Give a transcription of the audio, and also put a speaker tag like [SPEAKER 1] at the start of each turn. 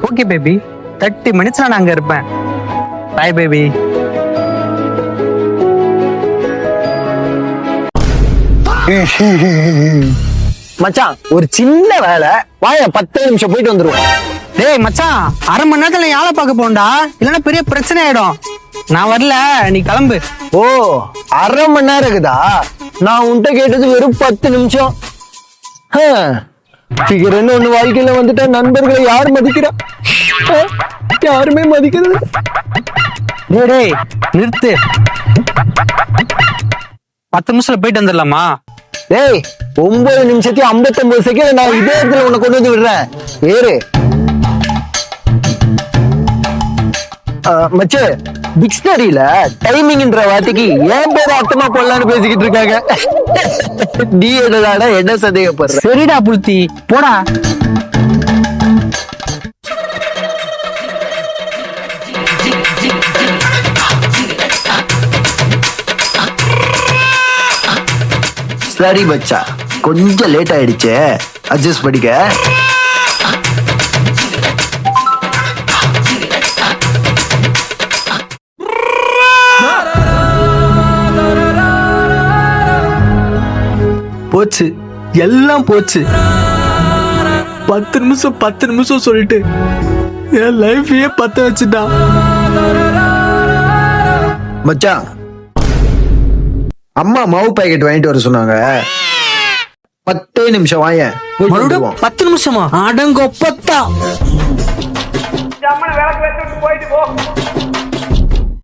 [SPEAKER 1] Okay baby, 30 மினிட்ஸ்ல நான் அங்க இருப்பேன். Boy baby.
[SPEAKER 2] மச்சான் ஒரு சின்ன வேலை, வாய 10 நிமிஷம் போயிட்டு வந்துருவோம்.
[SPEAKER 1] டேய் மச்சான், அரை மணி நேரத்துல நீ ஆளை பார்க்க போண்டா, இல்லைன்னா பெரிய பிரச்சனை ஆயிடும். நான் வரல, நீ கிளம்பு.
[SPEAKER 2] ஓ, அரை மணி நேரம் இருக்குதா? நான் உன்கிட்ட கேட்டது வெறும் 10 நிமிஷம். ஃபிகர்னு ஒண்ணு வாழ்க்கையில வந்துட்டா நண்பர்களை யார் மதிக்கிறா? யாருமே மதிக்கிறது.
[SPEAKER 1] டேய் டேய் நிறுத்து. 10 நிமிஷத்துல போயிட்டு வந்துடலாமா?
[SPEAKER 2] டேய் 9 நிமிஷத்தையும் 59 செகண்ட் நான் இதே இடத்துல உன்னை கொண்டு வந்து விடுறேன். ஏறு மச்சே. டிக்ஷனரியில டைமிங்ன்ற வார்த்தைக்கு ஏன் பேர் அர்த்தமா போடலான்னு பேசிக்கிட்டு இருக்காங்க. நீ என்னடா என்ன சந்தேகப்படுற?
[SPEAKER 1] சரிடா புல்தி, போடா.
[SPEAKER 2] சரி பச்சா, கொஞ்சம் லேட் ஆயிடுச்சு, அட்ஜஸ்ட் பண்ணிக்க.
[SPEAKER 3] போச்சு, எல்லாம் போச்சு. 10 நிமிஷம் சொல்லிட்டு என் லைஃபையே பத்த வச்சுட்டா.
[SPEAKER 2] மச்சான், அம்மா மாவு பாக்கெட் வாங்கிட்டு வர சொன்னாங்க. 10 நிமிஷம் வாயேன்,
[SPEAKER 1] மறுபடியும் 10 நிமிஷமா? அடங்கொப்பத்தா.
[SPEAKER 4] விளக்கு வச்சுட்டு போயிட்டு போ.